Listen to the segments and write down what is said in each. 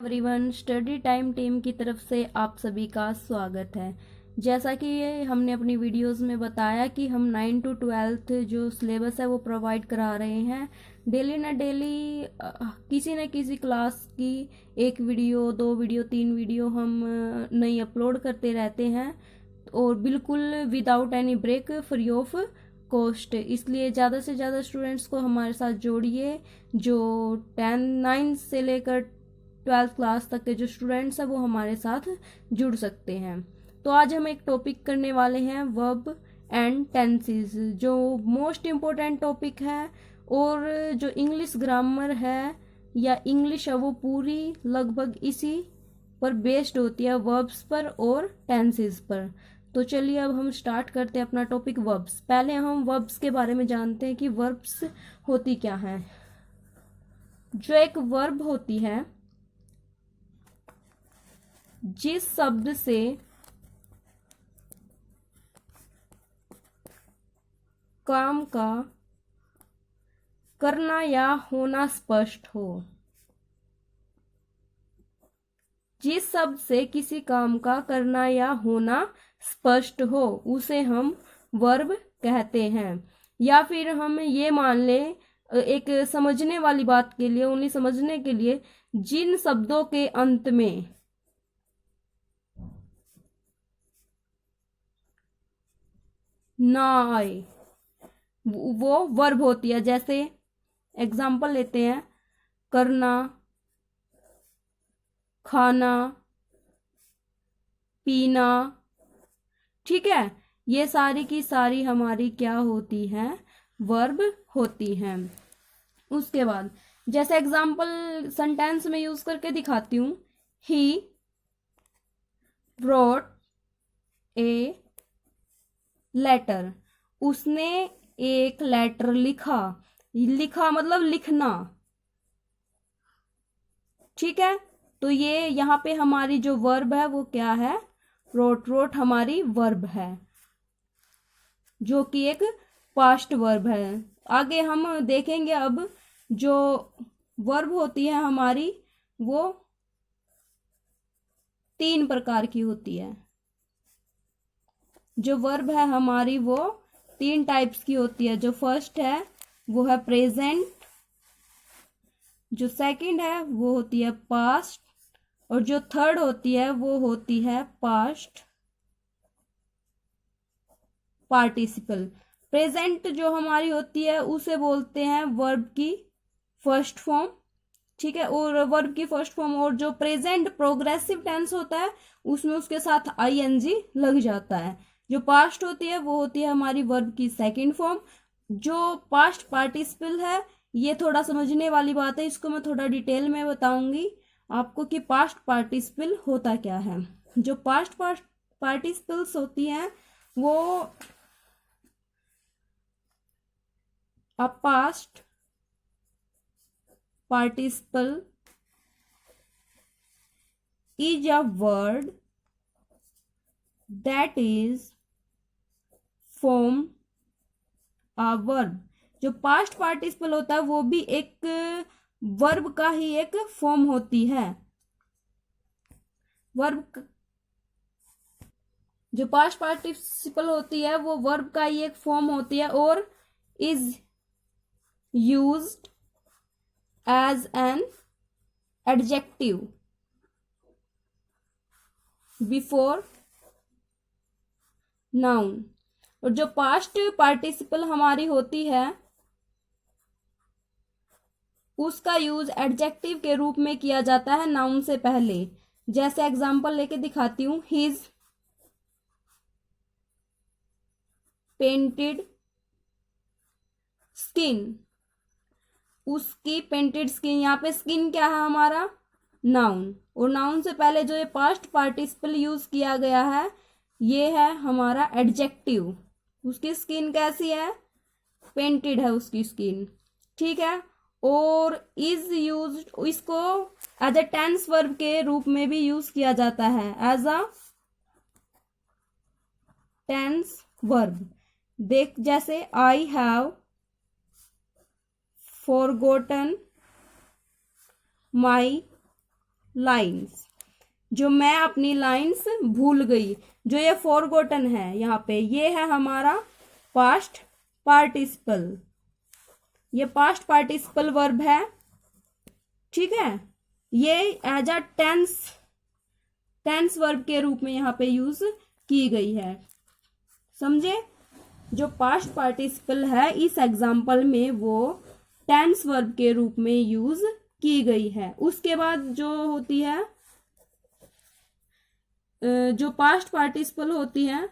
Everyone, study time team की तरफ से आप सभी का स्वागत है। जैसा कि ये हमने अपनी वीडियोस में बताया कि हम 9 to 12 जो सिलेबस है वो प्रोवाइड करा रहे हैं। डेली ना डेली किसी न किसी क्लास की एक वीडियो, दो वीडियो, तीन वीडियो हम नई अपलोड करते रहते हैं और बिल्कुल without any break, free of cost. इसलिए ज़्यादा से ज़्यादा स्टूडेंट्स को हमारे साथ जोड़िए। जो 9 से लेकर 12th क्लास तक के जो स्टूडेंट्स हैं वो हमारे साथ जुड़ सकते हैं। तो आज हम एक टॉपिक करने वाले हैं वर्ब एंड टेंसेस, जो मोस्ट इम्पोर्टेंट टॉपिक है और जो इंग्लिश ग्रामर है या इंग्लिश है वो पूरी लगभग इसी पर बेस्ड होती है, वर्ब्स पर और टेंसेस पर। तो चलिए अब हम स्टार्ट करते हैं अपना टॉपिक वर्ब्स। पहले हम वर्ब्स के बारे में जानते हैं कि वर्ब्स होती क्या है। जो एक वर्ब होती है, जिस शब्द से काम का करना या होना स्पष्ट हो, जिस शब्द से किसी काम का करना या होना स्पष्ट हो उसे हम वर्ब कहते हैं। या फिर हम ये मान ले, एक समझने वाली बात के लिए, उन्हें समझने के लिए, जिन शब्दों के अंत में ना आए वो वर्ब होती है। जैसे एग्जाम्पल लेते हैं, करना, खाना, पीना। ठीक है, ये सारी की सारी हमारी क्या होती हैं, वर्ब होती हैं। उसके बाद जैसे एग्जाम्पल सेंटेंस में यूज करके दिखाती हूँ। ही wrote ए लेटर, उसने एक लेटर लिखा। लिखा मतलब लिखना। ठीक है, तो ये यहाँ पे हमारी जो वर्ब है वो क्या है, रोट। रोट हमारी वर्ब है जो कि एक पास्ट वर्ब है। आगे हम देखेंगे अब जो वर्ब होती है हमारी वो 3 प्रकार की होती है। जो वर्ब है हमारी वो 3 टाइप्स की होती है। जो फर्स्ट है वो है प्रेजेंट, जो सेकंड है वो होती है पास्ट, और जो थर्ड होती है वो होती है पास्ट पार्टिसिपल। प्रेजेंट जो हमारी होती है उसे बोलते हैं वर्ब की फर्स्ट फॉर्म। ठीक है, और वर्ब की फर्स्ट फॉर्म, और जो प्रेजेंट प्रोग्रेसिव टेंस होता है उसमें उसके साथ आईएनजी लग जाता है। जो पास्ट होती है वो होती है हमारी वर्ब की सेकंड फॉर्म। जो पास्ट पार्टिसिपल है, ये थोड़ा समझने वाली बात है, इसको मैं थोड़ा डिटेल में बताऊंगी आपको कि पास्ट पार्टिसिपल होता क्या है। जो पास्ट पार्टिसिपल्स होती हैं वो a past participle is a word that is form a verb। जो पास्ट पार्टिसिपल होता है वो भी एक वर्ब का ही एक फॉर्म होती है। वर्ब, जो पास्ट पार्टिसिपल होती है वो वर्ब का ही एक फॉर्म होती है और is used as an adjective before noun। और जो पास्ट पार्टिसिपल हमारी होती है उसका यूज एडजेक्टिव के रूप में किया जाता है नाउन से पहले। जैसे एग्जांपल लेके दिखाती हूँ, हिज पेंटेड स्किन, उसकी पेंटेड स्किन। यहाँ पे स्किन क्या है हमारा, नाउन, और नाउन से पहले जो ये पास्ट पार्टिसिपल यूज किया गया है ये है हमारा एडजेक्टिव। उसकी स्किन कैसी है, पेंटेड है उसकी स्किन। ठीक है, और इज यूज, इसको एज ए टेंस वर्ब के रूप में भी यूज किया जाता है, एज अ टेंस वर्ब। देख, जैसे I have forgotten my lines, जो मैं अपनी लाइन्स भूल गई। जो ये फॉरगॉटन है यहाँ पे, ये है हमारा पास्ट पार्टिसिपल, ये पास्ट पार्टिसिपल वर्ब है, ठीक है। ये एज अ टेंस वर्ब के रूप में यहाँ पे यूज की गई है, समझे। जो पास्ट पार्टिसिपल है इस एग्जाम्पल में वो टेंस वर्ब के रूप में यूज की गई है। उसके बाद जो होती है, जो पास्ट पार्टिसिपल होती है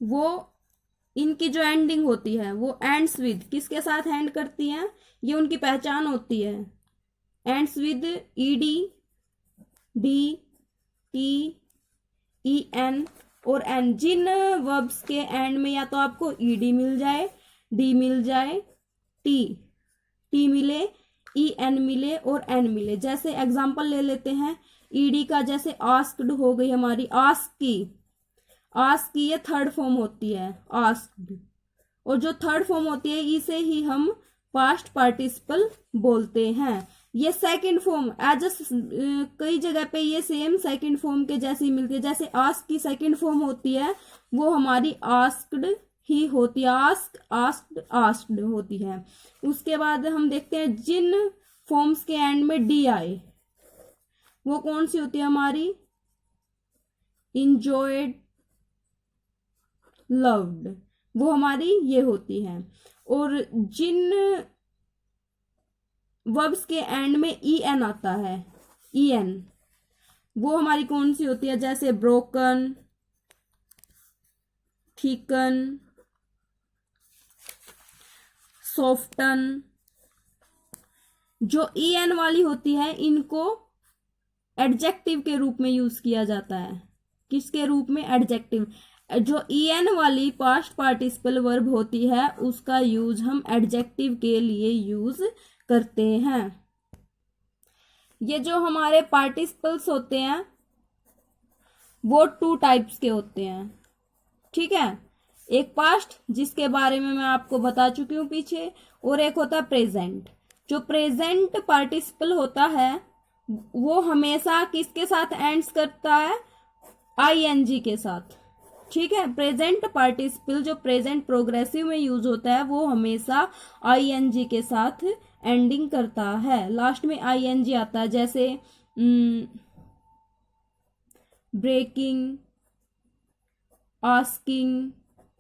वो, इनकी जो एंडिंग होती है वो एंड्स विद, किसके साथ एंड करती हैं, ये उनकी पहचान होती है। Ends with ED, D, T, E N और एन। जिन वर्ब्स के एंड में या तो आपको ईडी मिल जाए, डी मिल जाए, टी मिले, ई एन मिले और एन मिले। जैसे एग्जांपल ले लेते हैं ईडी का, जैसे आस्क्ड हो गई हमारी, आस्क की ये थर्ड फॉर्म होती है आस्क्ड, और जो थर्ड फॉर्म होती है इसे ही हम पास्ट पार्टिसिपल बोलते हैं। ये सेकंड फॉर्म एज कई जगह पे ये सेम सेकंड फॉर्म के जैसी मिलती है। जैसे आस्क की सेकंड फॉर्म होती है वो हमारी आस्क्ड ही होती है, आस्क्ड होती है। उसके बाद हम देखते हैं जिन फॉर्म्स के एंड में डी आए वो कौन सी होती है हमारी, इंजॉयड, लव्ड, वो हमारी ये होती है। और जिन वर्ब्स के एंड में ई एन आता है, ई एन, वो हमारी कौन सी होती है, जैसे ब्रोकन, थिकन, सॉफ्टन। जो ई एन वाली होती है इनको एडजेक्टिव के रूप में यूज किया जाता है। किसके रूप में, एडजेक्टिव। जो ई एन वाली पास्ट पार्टिसिपल वर्ब होती है उसका यूज हम एडजेक्टिव के लिए यूज करते हैं। ये जो हमारे पार्टिसिपल्स होते हैं वो टू टाइप्स के होते हैं, ठीक है। एक पास्ट, जिसके बारे में मैं आपको बता चुकी हूँ पीछे, और एक होता है प्रेजेंट। जो प्रेजेंट पार्टिसिपल होता है वो हमेशा किसके साथ एंड्स करता है, आईएनजी के साथ, ठीक है। प्रेजेंट पार्टिसिपल जो प्रेजेंट प्रोग्रेसिव में यूज होता है वो हमेशा आईएनजी के साथ एंडिंग करता है, लास्ट में आईएनजी आता है। जैसे ब्रेकिंग, आस्किंग,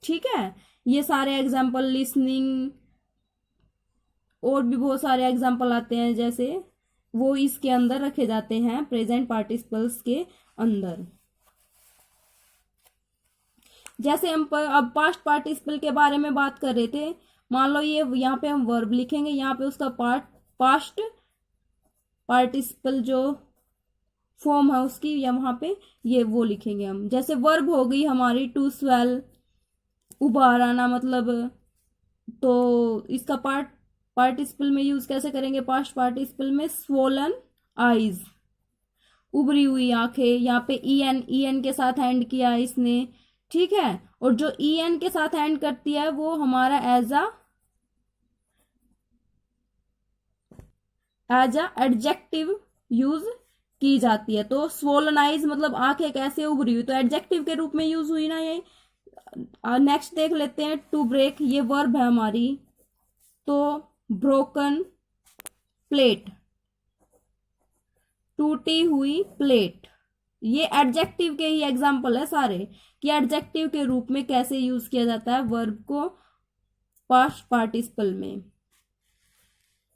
ठीक है। ये सारे एग्जाम्पल, लिसनिंग, और भी बहुत सारे एग्जाम्पल आते हैं, जैसे वो इसके अंदर रखे जाते हैं प्रेजेंट पार्टिसिपल्स के अंदर। जैसे हम अब पास्ट पार्टिसिपल के बारे में बात कर रहे थे, मान लो ये यहाँ पे हम वर्ब लिखेंगे, यहाँ पे उसका पास्ट पार्टिसिपल जो फॉर्म है उसकी, या वहां पे ये वो लिखेंगे हम। जैसे वर्ब हो गई हमारी टू स्वेल, उबार आना, मतलब, तो इसका पार्टिसिपल में यूज कैसे करेंगे, पास्ट पार्टिसिपल में स्वोलन आईज, उभरी हुई आंखें। यहाँ पे ई एन के साथ एंड किया इसने, ठीक है। और जो ई एन के साथ एंड करती है वो हमारा एज अ एडजेक्टिव यूज की जाती है। तो स्वोलन आइज मतलब आंखें कैसे उभरी हुई, तो एडजेक्टिव के रूप में यूज हुई ना ये। नेक्स्ट देख लेते हैं टू ब्रेक, ये वर्ब है हमारी, तो ब्रोकन प्लेट, टूटी हुई प्लेट, ये एडजेक्टिव के ही एग्जाम्पल है सारे, कि एडजेक्टिव के रूप में कैसे यूज किया जाता है वर्ब को पास्ट पार्टिसिपल में।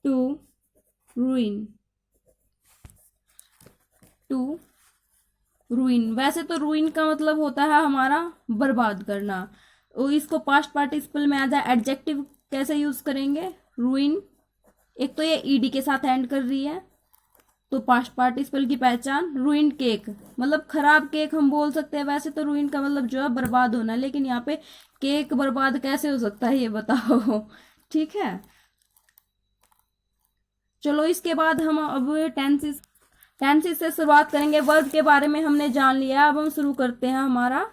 टू रूइन, टू रूइन, वैसे तो रूइन का मतलब होता है हमारा बर्बाद करना, और इसको पास्ट पार्टिसिपल में एज एडजेक्टिव कैसे यूज करेंगे, रूइन। एक तो ये ईडी के साथ एंड कर रही है, तो पास्ट पार्टिसिपल की पहचान, रूइन केक मतलब खराब केक हम बोल सकते हैं। वैसे तो रूइन का मतलब जो है बर्बाद होना, लेकिन यहाँ पे केक बर्बाद कैसे हो सकता है ये बताओ, ठीक है। चलो इसके बाद हम अब टेंसेस से शुरुआत करेंगे। वर्ब के बारे में हमने जान लिया, अब हम शुरू करते हैं हमारा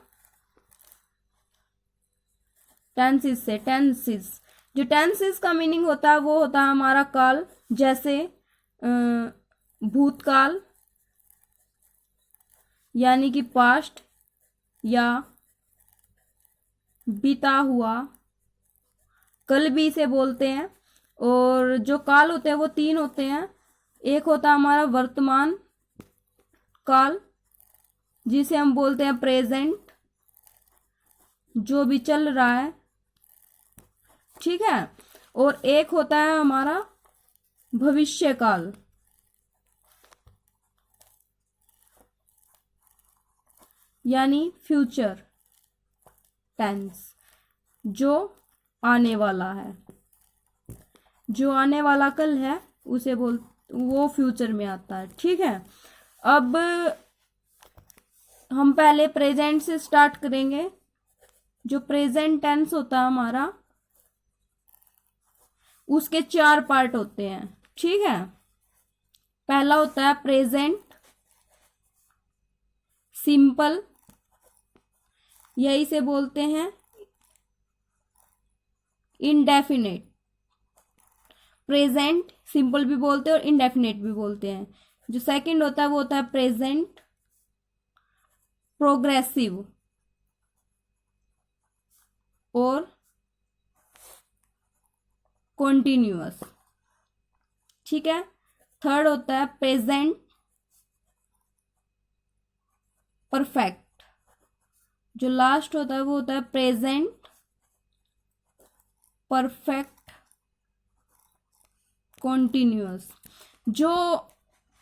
टेंसेस से। टेंसेस जो टेंसेस का मीनिंग होता है वो होता है हमारा काल, जैसे भूतकाल यानी कि पास्ट, या बीता हुआ, कल भी इसे बोलते हैं। और जो काल होते हैं वो तीन होते हैं। एक होता है हमारा वर्तमान काल, जिसे हम बोलते हैं प्रेजेंट, जो भी चल रहा है, ठीक है। और एक होता है हमारा भविष्य काल, यानी फ्यूचर टेंस, जो आने वाला है। जो आने वाला कल है उसे वो फ्यूचर में आता है, ठीक है। अब हम पहले प्रेजेंट से स्टार्ट करेंगे। जो प्रेजेंट टेंस होता है हमारा, उसके 4 पार्ट होते हैं, ठीक है। पहला होता है प्रेजेंट सिंपल, यही से बोलते हैं इंडेफिनेट। प्रेजेंट सिंपल भी बोलते हैं और इंडेफिनेट भी बोलते हैं। जो सेकंड होता है वो होता है प्रेजेंट प्रोग्रेसिव और कॉन्टिन्यूअस, ठीक है। थर्ड होता है प्रेजेंट परफेक्ट। जो लास्ट होता है वो होता है प्रेजेंट परफेक्ट कॉन्टिन्यूअस। जो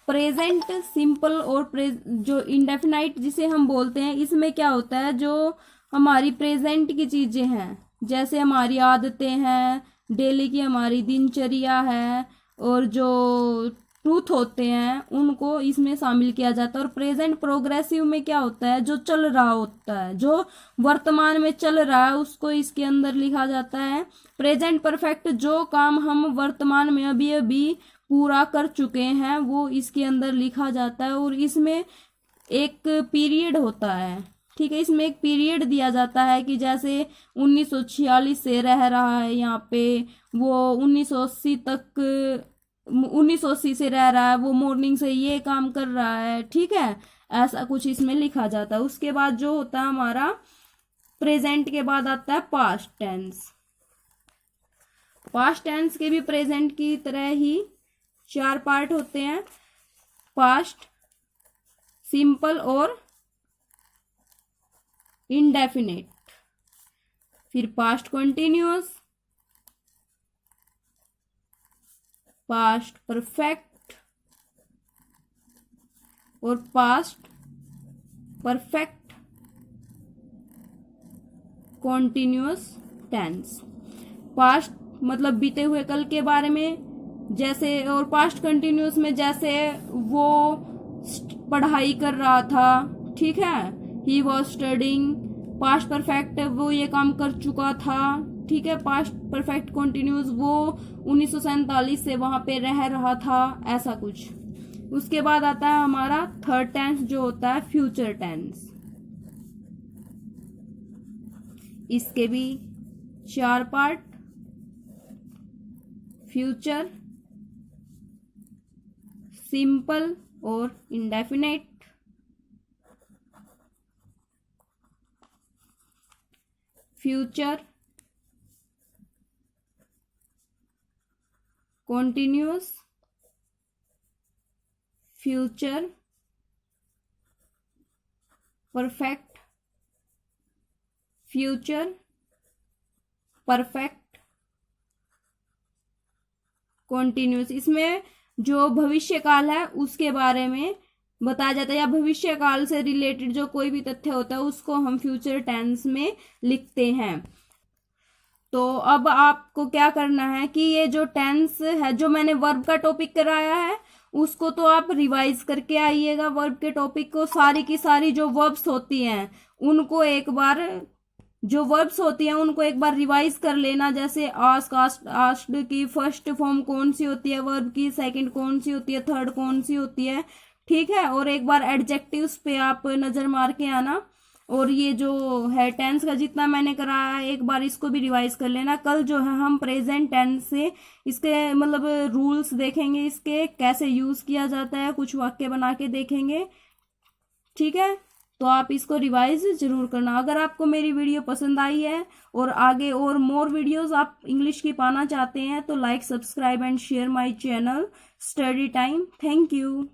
प्रेजेंट सिंपल और जो इंडेफिनाइट जिसे हम बोलते हैं, इसमें क्या होता है, जो हमारी प्रेजेंट की चीजें हैं, जैसे हमारी आदतें हैं, डेली की हमारी दिनचर्या है, और जो ट्रूथ होते हैं उनको इसमें शामिल किया जाता है। और प्रेजेंट प्रोग्रेसिव में क्या होता है, जो चल रहा होता है, जो वर्तमान में चल रहा है, उसको इसके अंदर लिखा जाता है। प्रेजेंट परफेक्ट, जो काम हम वर्तमान में अभी अभी पूरा कर चुके हैं वो इसके अंदर लिखा जाता है। और इसमें एक पीरियड होता है, ठीक है। इसमें एक पीरियड दिया जाता है कि जैसे 1946 से रह रहा है यहाँ पे, वो 1980 तक 1980 से रह रहा है, वो मॉर्निंग से ये काम कर रहा है, ठीक है। ऐसा कुछ इसमें लिखा जाता है। उसके बाद जो होता है हमारा प्रेजेंट के बाद आता है पास्ट टेंस। पास्ट टेंस के भी प्रेजेंट की तरह ही 4 पार्ट होते हैं, पास्ट, सिंपल और इंडेफिनेट। फिर पास्ट कंटिन्यूअस, पास्ट परफेक्ट और past perfect continuous tense. Past मतलब बीते हुए कल के बारे में, जैसे, और पास्ट कंटिन्यूअस में जैसे वो पढ़ाई कर रहा था, ठीक है, he was studying. Past perfect वो ये काम कर चुका था, ठीक है। पास्ट परफेक्ट कॉन्टिन्यूअस वो 1947 से वहां पे रह रहा था, ऐसा कुछ। उसके बाद आता है हमारा थर्ड टेंस जो होता है फ्यूचर टेंस। इसके भी 4 पार्ट, फ्यूचर, सिंपल और indefinite. Future, continuous, future perfect, future perfect continuous. इसमें जो भविष्य काल है उसके बारे में बताया जाता है, या भविष्य काल से रिलेटेड जो कोई भी तथ्य होता है उसको हम फ्यूचर टेंस में लिखते हैं। तो अब आपको क्या करना है कि ये जो टेंस है, जो मैंने वर्ब का टॉपिक कराया है उसको तो आप रिवाइज करके आइएगा। वर्ब के टॉपिक को, सारी की सारी जो वर्ब्स होती हैं उनको एक बार, जो वर्ब्स होती हैं उनको एक बार रिवाइज कर लेना। जैसे आस्क, आस्क्ड की फर्स्ट फॉर्म कौन सी होती है वर्ब की, सेकंड कौन सी होती है, थर्ड कौन सी होती है, ठीक है। और एक बार एडजेक्टिव्स पे आप नजर मार के आना। और ये जो है टेंस का जितना मैंने कराया है एक बार इसको भी रिवाइज कर लेना। कल जो है हम प्रेजेंट टेंस से इसके मतलब रूल्स देखेंगे, इसके कैसे यूज किया जाता है, कुछ वाक्य बना के देखेंगे। ठीक है, तो आप इसको रिवाइज जरूर करना। अगर आपको मेरी वीडियो पसंद आई है और आगे और मोर वीडियोस आप इंग्लिश की पाना चाहते हैं तो like, subscribe and share my channel study time. Thank you.